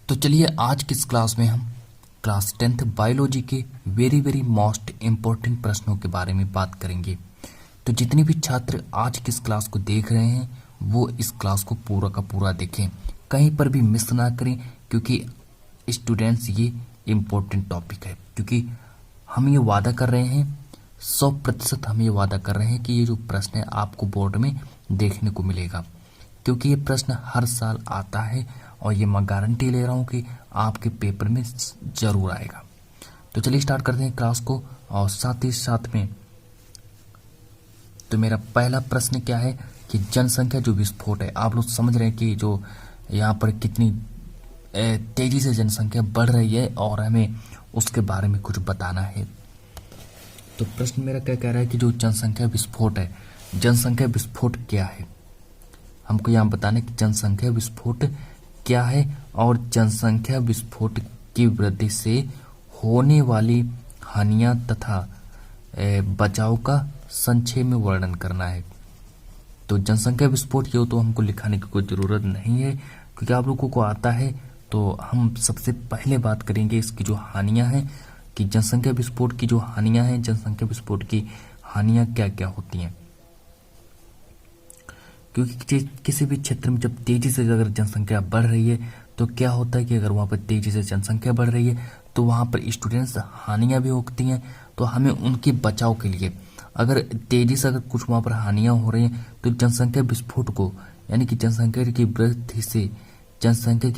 तो चलिए आज की इस क्लास में हम क्लास 10th बायोलॉजी के वेरी मोस्ट इम्पोर्टेंट प्रश्नों के बारे में बात करेंगे। तो जितने भी छात्र आज की इस क्लास को देख रहे हैं वो इस क्लास को पूरा का पूरा देखें, कहीं पर भी मिस ना करें, क्योंकि स्टूडेंट्स ये इम्पोर्टेंट टॉपिक है। क्योंकि हम ये वादा कर रहे हैं, 100% हम ये वादा कर रहे हैं कि ये जो प्रश्न है आपको बोर्ड में देखने को मिलेगा, क्योंकि ये प्रश्न हर साल आता है और ये मैं गारंटी ले रहा हूँ कि आपके पेपर में जरूर आएगा। तो चलिए स्टार्ट करते हैं क्लास को। और साथ ही साथ में तो मेरा पहला प्रश्न क्या है कि जनसंख्या जो विस्फोट है, आप लोग समझ रहे हैं कि जो यहाँ पर कितनी तेजी से जनसंख्या बढ़ रही है और हमें उसके बारे में कुछ बताना है। तो प्रश्न मेरा क्या कह रहा है कि जो जनसंख्या विस्फोट है, जनसंख्या विस्फोट क्या है, हमको यहाँ बताना है कि जनसंख्या विस्फोट क्या है और जनसंख्या विस्फोट की वृद्धि से होने वाली हानियां तथा बचाव का संक्षेप में वर्णन करना है। तो जनसंख्या विस्फोट ये तो हमको लिखाने की कोई ज़रूरत नहीं है, क्योंकि आप लोगों को आता है। तो हम सबसे पहले बात करेंगे इसकी जो हानियां हैं कि जनसंख्या विस्फोट की जो हानियां हैं, जनसंख्या विस्फोट की हानियां क्या क्या होती हैं। क्योंकि किसी भी क्षेत्र में जब तेजी से अगर जनसंख्या बढ़ रही है तो क्या होता है कि अगर वहाँ पर तेजी से जनसंख्या बढ़ रही है तो वहाँ पर स्टूडेंट्स हानियाँ भी होती हैं। तो हमें उनके बचाव के लिए अगर तेजी से अगर कुछ वहाँ पर हानियाँ हो रही हैं तो जनसंख्या विस्फोट को, यानी कि जनसंख्या की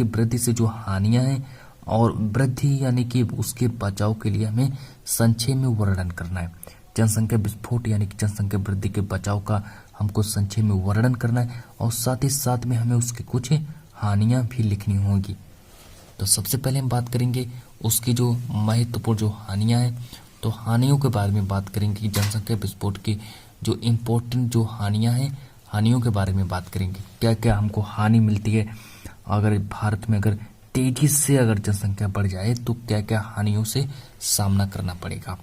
वृद्धि से जो हानियाँ हैं और वृद्धि यानी कि उसके बचाव के लिए हमें संक्षेप में वर्णन करना है। जनसंख्या विस्फोट यानी कि जनसंख्या वृद्धि के बचाव का हमको संक्षेप में वर्णन करना है और साथ ही साथ में हमें उसकी कुछ हानियां भी लिखनी होंगी। तो सबसे पहले हम बात करेंगे उसकी जो महत्वपूर्ण जो हानियां हैं। तो हानियों के बारे में बात करेंगे कि जनसंख्या विस्फोट की जो इम्पोर्टेंट जो हानियां हैं, हानियों के बारे में बात करेंगे। क्या क्या हमको हानि मिलती है अगर भारत में अगर तेजी से अगर जनसंख्या बढ़ जाए तो क्या क्या हानियों से सामना करना पड़ेगा।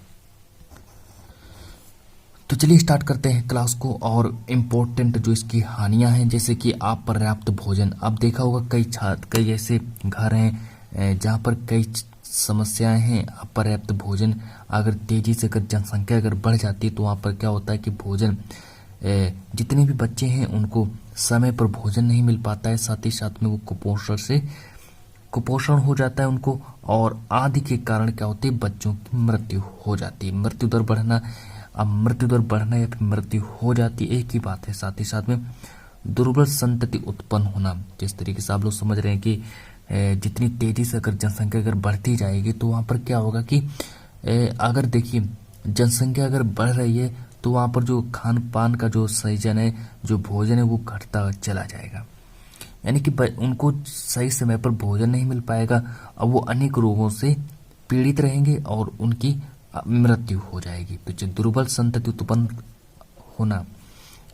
तो चलिए स्टार्ट करते हैं क्लास को। और इम्पोर्टेंट जो इसकी हानियां हैं, जैसे कि अपर्याप्त भोजन। अब देखा होगा कई ऐसे घर हैं जहाँ पर कई समस्याएं हैं। अपर्याप्त भोजन अगर तेजी से अगर जनसंख्या अगर बढ़ जाती है तो वहाँ पर क्या होता है कि भोजन जितने भी बच्चे हैं उनको समय पर भोजन नहीं मिल पाता है। साथ ही साथ में वो कुपोषण हो जाता है उनको, और आदि के कारण क्या होते हैं, बच्चों की मृत्यु हो जाती है। मृत्यु दर बढ़ना, अब मृत्यु दर बढ़ना या फिर मृत्यु हो जाती एक ही बात है। साथ ही साथ में दुर्बल संतति उत्पन्न होना। जिस तरीके से आप लोग समझ रहे हैं कि जितनी तेजी से अगर जनसंख्या अगर बढ़ती जाएगी तो वहाँ पर क्या होगा कि अगर देखिए जनसंख्या अगर बढ़ रही है तो वहाँ पर जो खान पान का जो सृजन है, जो भोजन है, वो घटता चला जाएगा। यानी कि उनको सही समय पर भोजन नहीं मिल पाएगा। अब वो अनेक रोगों से पीड़ित रहेंगे और उनकी मृत्यु हो जाएगी। तो दुर्बल संतति उत्पन्न होना,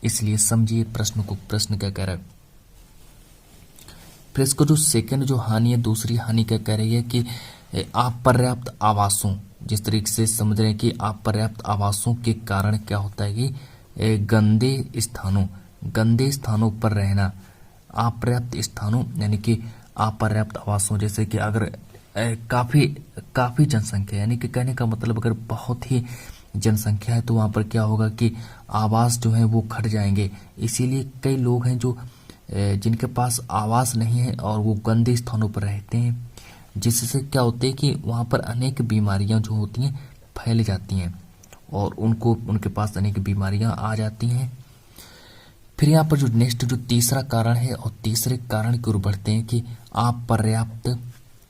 इसलिए समझिए प्रश्न को, प्रश्न क्या कह रहा है। फिर इसको जो सेकंड जो हानि है, दूसरी हानि क्या कह रही है कि अपर्याप्त आवासों। जिस तरीके से समझ रहे हैं कि अपर्याप्त आवासों के कारण क्या होता है कि गंदे स्थानों पर रहना। अपर्याप्त स्थानों यानी कि अपर्याप्त आवासों, जैसे कि अगर काफी जनसंख्या, यानी कि कहने का मतलब अगर बहुत ही जनसंख्या है तो वहाँ पर क्या होगा कि आवास जो है वो घट जाएंगे। इसीलिए कई लोग हैं जो जिनके पास आवास नहीं है और वो गंदे स्थानों पर रहते हैं, जिससे क्या होते हैं कि वहाँ पर अनेक बीमारियाँ जो होती हैं फैल जाती हैं और उनके पास अनेक बीमारियाँ आ जाती हैं। फिर यहाँ पर जो नेक्स्ट जो तीसरा कारण है, और तीसरे कारण की ओर बढ़ते हैं कि अपर्याप्त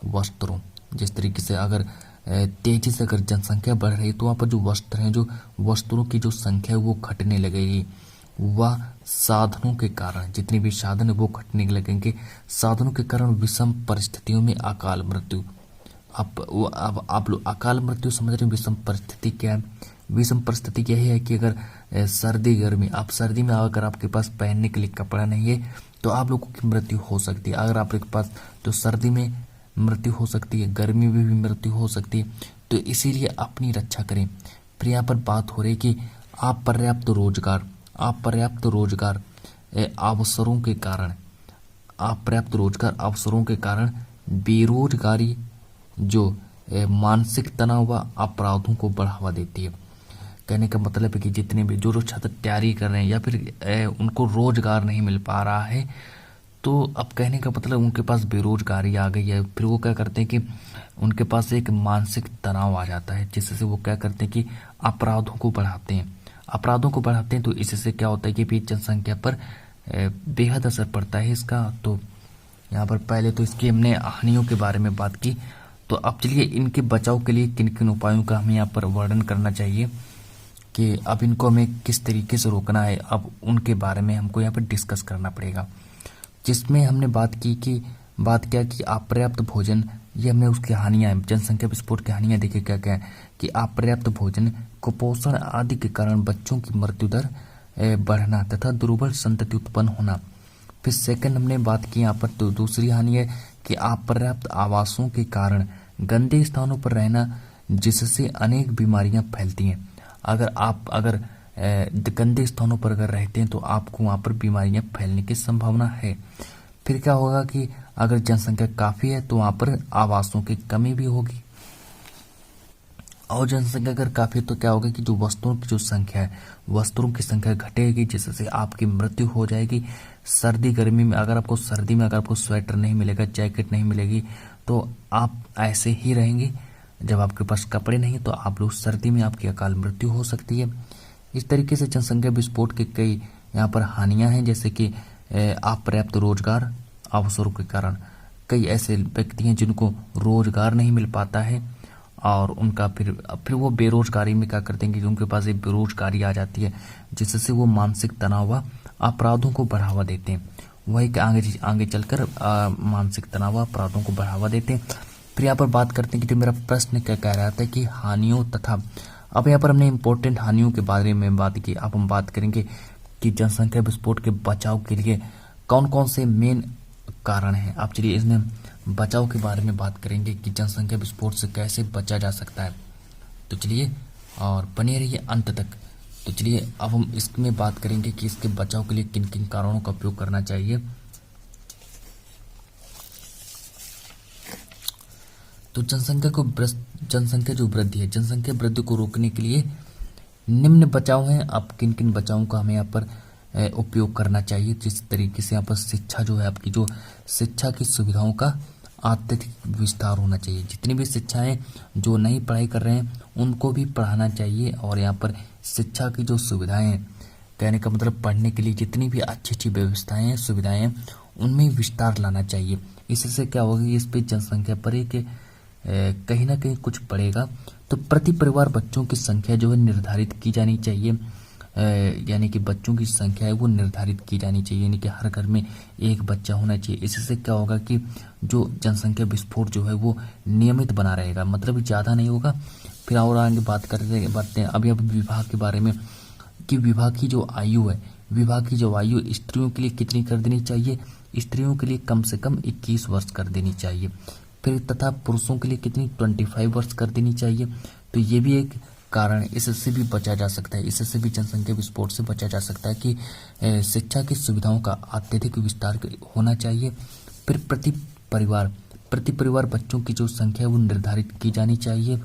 वस्त्रों। जिस तरीके से अगर तेजी से अगर जनसंख्या बढ़ रही है तो वहाँ पर जो वस्त्र हैं, जो वस्त्रों की जो संख्या है वो घटने लगेगी। वह साधनों के कारण, जितने भी साधन है वो घटने लगेंगे। साधनों के कारण विषम परिस्थितियों में अकाल मृत्यु। अब आप लोग अकाल मृत्यु समझ रहे हैं। विषम परिस्थिति क्या है? विषम परिस्थिति यही है कि अगर सर्दी गर्मी, आप सर्दी में अगर आपके पास पहनने के लिए कपड़ा नहीं है तो आप लोगों की मृत्यु हो सकती है। अगर आपके पास तो सर्दी में मृत्यु हो सकती है, गर्मी में भी मृत्यु हो सकती है। तो इसीलिए अपनी रक्षा करें। फिर यहाँ पर बात हो रही है कि अपर्याप्त रोजगार अवसरों के कारण बेरोजगारी जो मानसिक तनाव व अपराधों को बढ़ावा देती है। कहने का मतलब है कि जितने भी जो छात्र तैयारी कर रहे हैं या फिर उनको रोजगार नहीं मिल पा रहा है, तो अब कहने का मतलब उनके पास बेरोजगारी आ गई है, फिर वो क्या करते हैं कि उनके पास एक मानसिक तनाव आ जाता है, जिससे वो क्या करते हैं कि अपराधों को बढ़ाते हैं। तो इससे क्या होता है कि भी जनसंख्या पर बेहद असर पड़ता है इसका। तो यहाँ पर पहले तो इसकी हमने हानियों के बारे में बात की, तो अब चलिए इनके बचाव के लिए किन किन उपायों का हमें यहाँ पर वर्णन करना चाहिए कि अब इनको हमें किस तरीके से रोकना है, अब उनके बारे में हमको यहाँ पर डिस्कस करना पड़ेगा। जिसमें हमने बात किया कि अपर्याप्त भोजन, ये हमने उसकी हानियां, जनसंख्या विस्फोट की हानियां देखिए क्या क्या है कि अपर्याप्त भोजन, कुपोषण आदि के कारण बच्चों की मृत्यु दर बढ़ना तथा दुर्बल संतति उत्पन्न होना। फिर सेकंड हमने बात की यहाँ पर, तो दूसरी हानि है कि अपर्याप्त आवासों के कारण गंदे स्थानों पर रहना, जिससे अनेक बीमारियां फैलती हैं। अगर गंदे स्थानों पर अगर रहते हैं तो आपको वहां पर बीमारियां फैलने की संभावना है। फिर क्या होगा कि अगर जनसंख्या काफी है तो वहां पर आवासों की कमी भी होगी, और जनसंख्या अगर काफी है तो क्या होगा कि जो वस्तुओं की जो संख्या है, वस्तुओं की संख्या घटेगी, जिससे आपकी मृत्यु हो जाएगी। गर्मी में अगर आपको स्वेटर नहीं मिलेगा, जैकेट नहीं मिलेगी, तो आप ऐसे ही रहेंगे। जब आपके पास कपड़े नहीं तो आप लोग सर्दी में आपकी अकाल मृत्यु हो सकती है। इस तरीके से जनसंख्या विस्फोट के कई यहाँ पर हानियां हैं, जैसे कि अपर्याप्त रोजगार अवसरों के कारण कई ऐसे व्यक्ति हैं जिनको रोजगार नहीं मिल पाता है, और उनका फिर वो बेरोजगारी में क्या करते हैं कि उनके पास एक बेरोजगारी आ जाती है, जिससे वो मानसिक तनाव व अपराधों को बढ़ावा देते हैं। वही आगे चलकर मानसिक तनाव व अपराधों को बढ़ावा देते हैं। फिर यहाँ पर बात करते हैं कि जो मेरा प्रश्न क्या कह रहा था कि हानियों तथा, अब यहाँ पर हमने इम्पोर्टेंट हानियों के बारे में बात की। अब हम बात करेंगे कि जनसंख्या विस्फोट के बचाव के लिए कौन कौन से मेन कारण हैं। आप चलिए इसमें बचाव के बारे में बात करेंगे कि जनसंख्या विस्फोट से कैसे बचा जा सकता है। तो चलिए और बने रहिए अंत तक। तो चलिए अब हम इसमें बात करेंगे कि इसके बचाव के लिए किन किन कारणों का उपयोग करना चाहिए। तो जनसंख्या जो वृद्धि है, जनसंख्या वृद्धि को रोकने के लिए निम्न बचाव हैं। अब किन किन बचावों का हमें यहाँ पर उपयोग करना चाहिए। जिस तरीके से यहाँ पर शिक्षा जो है, आपकी जो शिक्षा की सुविधाओं का अत्यधिक विस्तार होना चाहिए। जितनी भी शिक्षाएं जो नई पढ़ाई कर रहे हैं उनको भी पढ़ाना चाहिए, और यहाँ पर शिक्षा की जो सुविधाएं हैं, कहने का मतलब पढ़ने के लिए जितनी भी अच्छी अच्छी व्यवस्थाएं हैं, सुविधाएं हैं, उनमें विस्तार लाना चाहिए। इससे क्या होगा कि इस पे जनसंख्या पर एक कहीं ना कहीं कुछ पड़ेगा। तो प्रति परिवार बच्चों की संख्या जो है निर्धारित की जानी चाहिए, यानी कि बच्चों की संख्या है वो निर्धारित की जानी चाहिए, यानी कि हर घर में एक बच्चा होना चाहिए। इससे क्या होगा कि जो जनसंख्या विस्फोट जो है वो नियमित बना रहेगा, मतलब ज़्यादा नहीं होगा। फिर और आगे बढ़ते हैं अभी विवाह के बारे में कि विवाह की जो आयु है, स्त्रियों के लिए कितनी कर देनी चाहिए। स्त्रियों के लिए कम से कम 21 वर्ष कर देनी चाहिए। फिर तथा पुरुषों के लिए कितनी 25 वर्ष कर देनी चाहिए। तो ये भी एक कारण, इससे भी बचा जा सकता है, इससे भी जनसंख्या विस्फोट से बचा जा सकता है कि शिक्षा की सुविधाओं का अत्यधिक विस्तार होना चाहिए। फिर प्रति परिवार बच्चों की जो संख्या है वो निर्धारित की जानी चाहिए।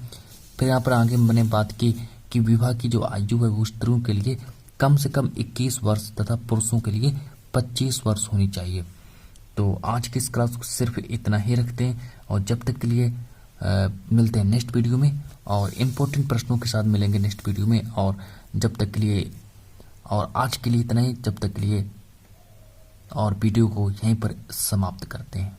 फिर यहाँ पर आगे मैंने बात की कि विवाह की जो आयु है वो स्त्रियों के लिए कम से कम 21 वर्ष तथा पुरुषों के लिए 25 वर्ष होनी चाहिए। तो आज की इस क्लास को सिर्फ इतना ही रखते हैं, और जब तक के लिए मिलते हैं नेक्स्ट वीडियो में, और इम्पोर्टेंट प्रश्नों के साथ मिलेंगे नेक्स्ट वीडियो में। और जब तक के लिए, और आज के लिए इतना ही, जब तक के लिए, और वीडियो को यहीं पर समाप्त करते हैं।